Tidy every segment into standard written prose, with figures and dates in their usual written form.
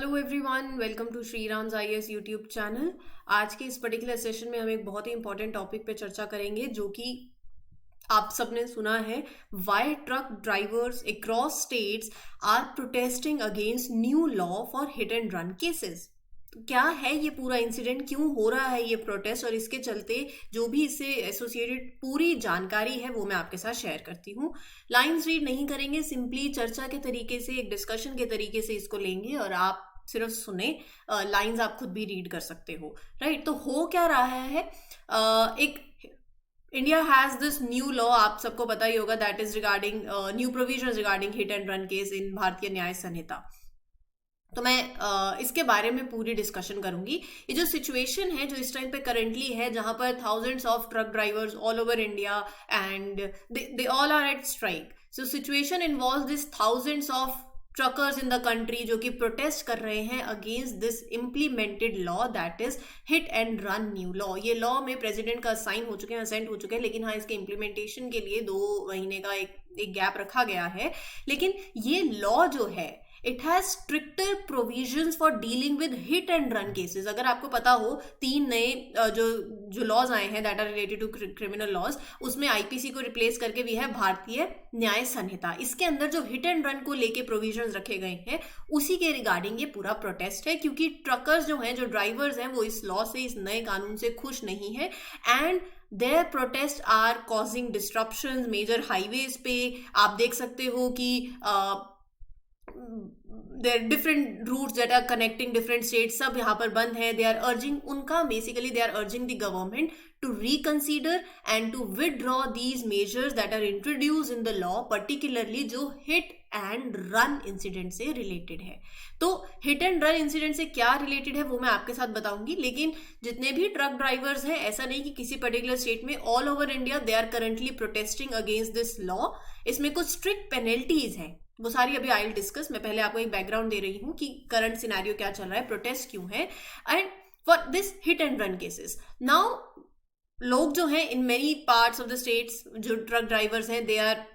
Hello everyone, welcome to Shri Ram's IAS YouTube channel. आज के इस पर्टिकुलर सेशन में हम एक बहुत ही इंपॉर्टेंट टॉपिक पे चर्चा करेंगे जो कि आप सबने सुना है। Why truck drivers across states are protesting against new law for hit and run cases. तो क्या है ये पूरा इंसिडेंट, क्यों हो रहा है ये प्रोटेस्ट, और इसके चलते जो भी इससे एसोसिएटेड पूरी जानकारी है वो मैं आपके साथ शेयर करती हूँ। लाइंस रीड नहीं करेंगे, सिंपली चर्चा के तरीके से, एक डिस्कशन के तरीके से इसको लेंगे और आप सिर्फ सुने। लाइंस आप खुद भी रीड कर सकते हो, राइट। तो हो क्या रहा है, एक India has this new law, आप सबको पता ही होगा, that is regarding new provisions regarding hit and run case in भारतीय न्याय संहिता। तो मैं इसके बारे में पूरी डिस्कशन करूंगी। ये जो सिचुएशन है जो इस टाइम पे करंटली है, जहां पर thousands of truck drivers all over India and they all are at strike. So situation involve this thousands of truckers in the country जो कि प्रोटेस्ट कर रहे हैं against this implemented law, that is hit and run new law. ये law में president का sign हो चुके हैं, असेंट हो चुके हैं, लेकिन हाँ, इसके इम्प्लीमेंटेशन के लिए 2 महीने का एक गैप रखा गया है। लेकिन ये लॉ जो है, it has stricter provisions for dealing with hit and run cases. अगर आपको पता हो, 3 नए जो लॉज आए हैं that are related to criminal laws, उसमें आईपीसी को रिप्लेस करके भी है भारतीय न्याय संहिता। इसके अंदर जो हिट एंड रन को लेके प्रोविजंस रखे गए हैं, उसी के रिगार्डिंग ये पूरा प्रोटेस्ट है। क्योंकि ट्रकर्स जो हैं, जो ड्राइवर्स हैं, वो इस लॉ से, इस नए कानून से खुश नहीं है and their protests are causing disruptions major highways पे। आप देख सकते हो कि there are different routes that are connecting different states, सब यहाँ पर बंद है। they are urging, उनका basically they are urging the government to reconsider and to withdraw these measures that are introduced in the law, particularly जो hit and run incident से related है। तो hit and run incident से क्या related है वो मैं आपके साथ बताऊंगी। लेकिन जितने भी ट्रक ड्राइवर्स हैं, ऐसा नहीं कि किसी पर्टिकुलर स्टेट में, all over India they are currently protesting against this law. इसमें कुछ स्ट्रिक्ट पेनल्टीज हैं, वो सारी अभी आई विल डिस्कस। मैं पहले आपको एक बैकग्राउंड दे रही हूँ कि करंट सिनेरियो क्या चल रहा है, प्रोटेस्ट क्यों है, and for this hit and run cases. Now लोग जो हैं in many parts of the states, जो ट्रक ड्राइवर्स हैं, they are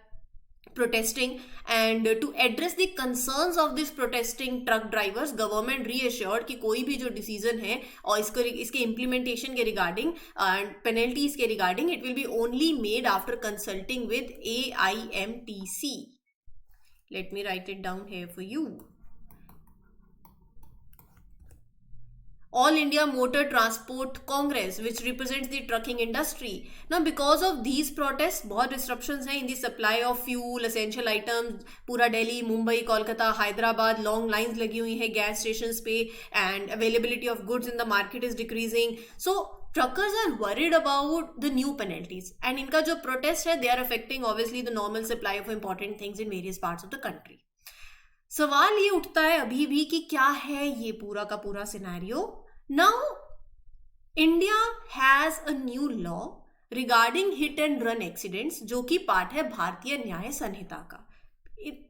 protesting, and to address the concerns of this protesting truck drivers, government reassured कि कोई भी जो decision है और इसके इम्प्लीमेंटेशन के रिगार्डिंग एंड पेनल्टीज के regarding, it will be only made after consulting with AIMTC. Let me write it down here for you. All India Motor Transport Congress, which represents the trucking industry. Now, because of these protests, बहुत disruptions हैं in the supply of fuel, essential items. पूरा Delhi, Mumbai, Kolkata, Hyderabad, long lines लगी हुई हैं gas stations पे, and availability of goods in the market is decreasing. So, truckers are worried about the new penalties. And इनका जो protest है, they are affecting obviously the normal supply of important things in various parts of the country. सवाल ये उठता है अभी भी कि क्या है ये पूरा का पूरा scenario. Now, India has a new law regarding hit and run accidents, जो कि पार्ट है भारतीय न्याय संहिता का।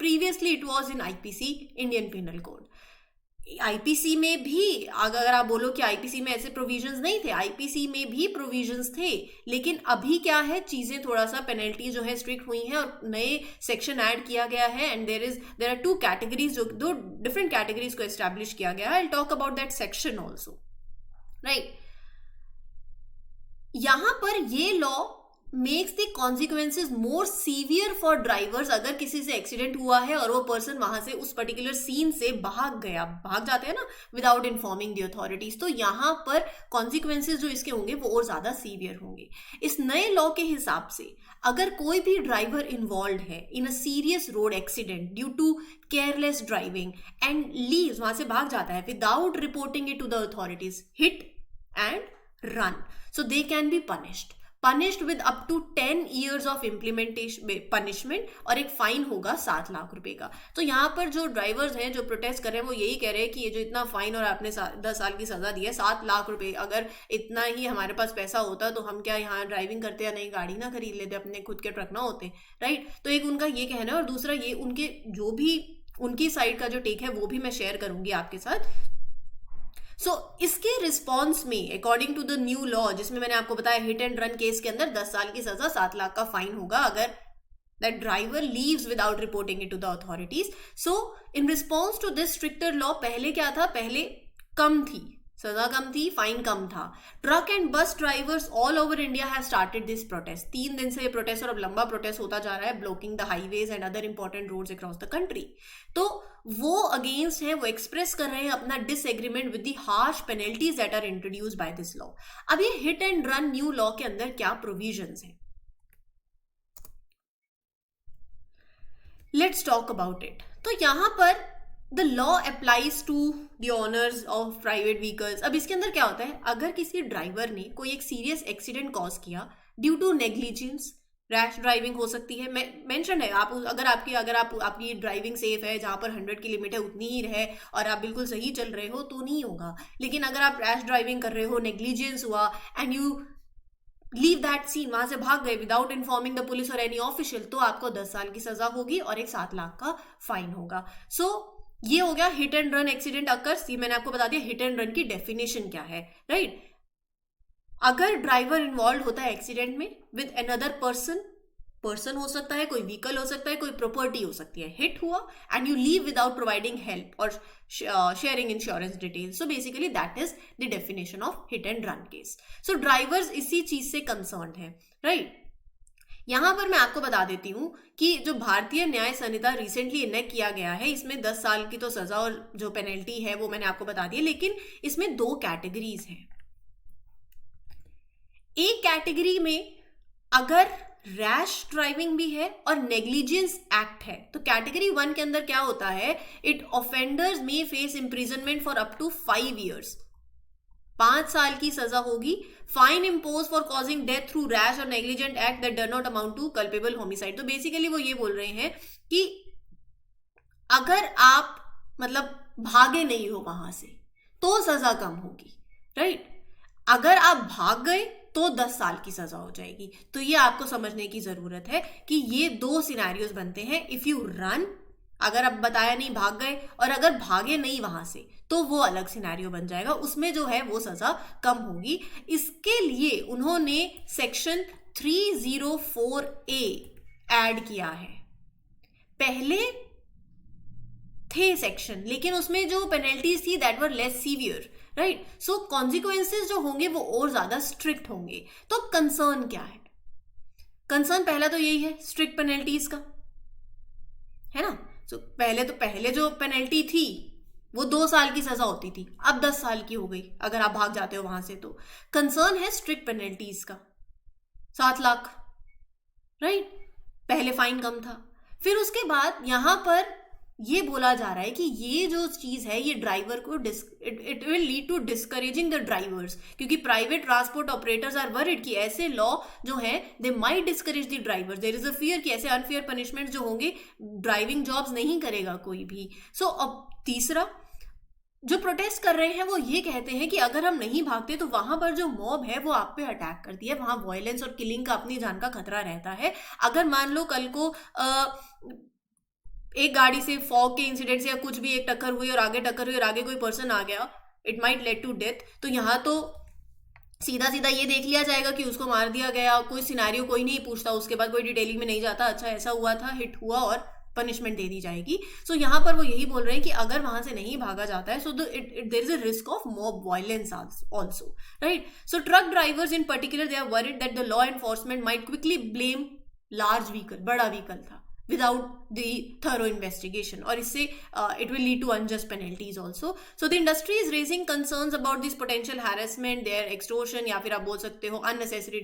Previously it was in IPC, Indian Penal Code. IPC में भी, अगर आप बोलो कि आईपीसी में ऐसे प्रोविजंस नहीं थे, आईपीसी में भी प्रोविजंस थे। लेकिन अभी क्या है, चीजें थोड़ा सा पेनल्टी जो है स्ट्रिक्ट हुई हैं और नए सेक्शन ऐड किया गया है। एंड देयर आर 2 कैटेगरीज, जो 2 डिफरेंट कैटेगरीज को एस्टैब्लिश किया गया है। I will talk about that section also, right. यहां पर ये law makes the consequences more severe for drivers. अगर किसी से एक्सीडेंट हुआ है और वो पर्सन वहां से, उस पर्टिकुलर सीन से भाग जाते हैं ना, विदाउट इन्फॉर्मिंग द अथॉरिटीज, तो यहां पर कॉन्सिक्वेंसेज जो इसके होंगे वो और ज्यादा सीवियर होंगे। इस नए लॉ के हिसाब से अगर कोई भी ड्राइवर इन्वॉल्व है in a serious road accident due to careless driving and leaves, वहां से भाग जाता है without reporting it to the authorities, hit and run, so they can be punished with up to 10 years of implementation punishment, और एक fine होगा 7 लाख रुपए का। तो यहाँ पर जो ड्राइवर्स हैं जो प्रोटेस्ट कर रहे हैं, वो यही कह रहे हैं कि ये जो इतना फाइन और आपने 10 साल की सजा दी है, 7 लाख रुपए, अगर इतना ही हमारे पास पैसा होता तो हम क्या यहाँ ड्राइविंग करते या नई गाड़ी ना खरीद लेते, अपने खुद के ट्रक ना होते, राइट। तो एक उनका ये कहना है, और दूसरा ये उनके जो भी उनकी साइड का जो टेक है वो भी मैं शेयर करूंगी आपके साथ। सो इसके रिस्पॉन्स में, according to the new law, जिसमें मैंने आपको बताया हिट एंड रन केस के अंदर 10 साल की सजा, 7 लाख का फाइन होगा अगर that driver leaves without reporting it to the authorities. So in response to this stricter law, पहले क्या था, पहले कम थी सजा, कम थी, फाइन कम था. Truck and bus drivers all over India have started this protest. 3 दिन से ये प्रोटेस्ट, और अब लंबा प्रोटेस्ट होता जा रहा है, blocking the highways and other important roads across the country. तो वो अगेंस्ट है, वो एक्सप्रेस कर रहे हैं अपना disagreement with the harsh penalties that are introduced by this law. अब ये hit and run new law के अंदर क्या प्रोविजंस हैं, लेट्स टॉक अबाउट इट. तो यहां पर the law applies to the owners of private vehicles. अब इसके अंदर क्या होता है, अगर किसी ड्राइवर ने कोई एक सीरियस एक्सीडेंट कॉज किया due to negligence, rash driving हो सकती है, मेंशन है, आप अगर आपकी ड्राइविंग सेफ है, जहां पर 100 की लिमिट है उतनी ही रहे और आप बिल्कुल सही चल रहे हो तो नहीं होगा. लेकिन अगर आप रैश ड्राइविंग कर रहे हो, नेग्लिजेंस हुआ and you leave that scene, वहां से भाग गए विदाउट इन्फॉर्मिंग द पुलिस और एनी ऑफिशियल, तो आपको 10 साल की सजा होगी और एक 7 लाख का फाइन होगा. सो ये हो गया hit and run accident occurs. ये मैंने आपको बता दिया हिट एंड रन की डेफिनेशन क्या है, राइट. अगर ड्राइवर इन्वॉल्व होता है एक्सीडेंट में विद अनदर पर्सन हो सकता है, कोई व्हीकल हो सकता है, कोई प्रॉपर्टी हो सकती है, हिट हुआ and you leave without providing help और sharing insurance details, so basically that is the definition of hit and run case. So drivers इसी चीज से कंसर्न है, राइट. यहां पर मैं आपको बता देती हूं कि जो भारतीय न्याय संहिता रिसेंटली इनेक्ट किया गया है, इसमें 10 साल की तो सजा और जो पेनल्टी है वो मैंने आपको बता दी है, लेकिन इसमें 2 कैटेगरीज हैं. एक कैटेगरी में अगर रैश ड्राइविंग भी है और नेग्लिजेंस एक्ट है, तो कैटेगरी 1 के अंदर क्या होता है, it offenders may face imprisonment for up to 5 years, 5 साल की सजा होगी. Fine impose for causing death through rash और negligent act that does not amount to culpable homicide. तो बेसिकली वो ये बोल रहे हैं कि अगर आप मतलब भागे नहीं हो वहां से तो सजा कम होगी, राइट. अगर आप भाग गए तो 10 साल की सजा हो जाएगी. तो ये आपको समझने की जरूरत है कि ये 2 सिनेरियोज बनते हैं. इफ यू रन, अगर आप बताया नहीं भाग गए, और अगर भागे नहीं वहां से तो वो अलग सिनेरियो बन जाएगा, उसमें जो है वो सजा कम होगी. इसके लिए उन्होंने सेक्शन 304A ऐड किया है. पहले थे सेक्शन, लेकिन उसमें जो पेनल्टीज थी that were less severe, right. So consequences जो होंगे वो और ज्यादा स्ट्रिक्ट होंगे. तो कंसर्न क्या है, कंसर्न पहला तो यही है स्ट्रिक्ट पेनल्टीज का, है ना. सो पहले जो पेनल्टी थी वो 2 साल की सजा होती थी, अब 10 साल की हो गई अगर आप भाग जाते हो वहां से. तो कंसर्न है स्ट्रिक्ट पेनल्टीज का, 7 लाख, राइट. पहले फाइन कम था. फिर उसके बाद यहां पर ये बोला जा रहा है कि ये जो चीज है ये ड्राइवर को it will lead to discouraging the drivers, क्योंकि private transport operators are worried कि ऐसे लॉ जो है they might discourage the drivers. There is a fear कि ऐसे अनफेयर पनिशमेंट जो होंगे ड्राइविंग जॉब्स नहीं करेगा कोई भी. सो अब तीसरा जो प्रोटेस्ट कर रहे हैं वो ये कहते हैं कि अगर हम नहीं भागते तो वहां पर जो मॉब है वो आप पे अटैक करती है, वहां वायलेंस और किलिंग का, अपनी जान का खतरा रहता है. अगर मान लो कल को एक गाड़ी से फॉग के इंसिडेंट से या कुछ भी एक टक्कर हुई और आगे कोई पर्सन आ गया, it might led to death. तो यहाँ तो सीधा ये देख लिया जाएगा कि उसको मार दिया गया, कोई सिनेरियो कोई नहीं पूछता, उसके बाद कोई डिटेलिंग में नहीं जाता, अच्छा ऐसा हुआ था, हिट हुआ और पनिशमेंट दे दी जाएगी. सो यहाँ पर वो यही बोल रहे हैं कि अगर वहां से नहीं भागा जाता है, so there is a risk of mob violence also, right. So truck drivers in particular they are worried that the law enforcement might quickly blame large vehicle, बड़ा व्हीकल था, without the thorough investigation, और इससे it will lead to unjust penalties also. So the industry is raising concerns about this potential harassment, their extortion, या फिर आप बोल सकते हो unnecessary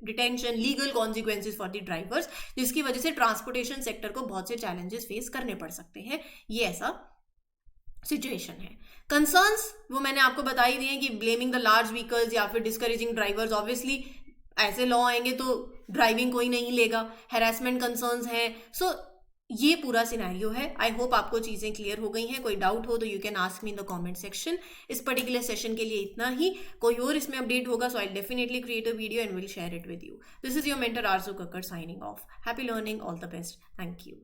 detention, legal consequences for the drivers, जिसकी वजह से ट्रांसपोर्टेशन सेक्टर को बहुत से challenges फेस करने पड़ सकते हैं. ये ऐसा सिचुएशन है. कंसर्न्स वो मैंने आपको बता ही दिए कि ब्लेमिंग द लार्ज व्हीकल्स या फिर डिस्करेजिंग ड्राइवर्स, ऑब्वियसली ऐसे लॉ आएंगे तो ड्राइविंग कोई नहीं लेगा. हैरेसमेंट कंसर्न्स हैं. सो ये पूरा सिनेरियो है. आई होप आपको चीजें क्लियर हो गई हैं. कोई डाउट हो तो you can ask me in the comment section. इस पर्टिकुलर सेशन के लिए इतना ही. कोई और इसमें अपडेट होगा so I definitely create a video and will share it with you. This is your mentor Arzoo Kakkar signing off. Happy learning, all the best, thank you.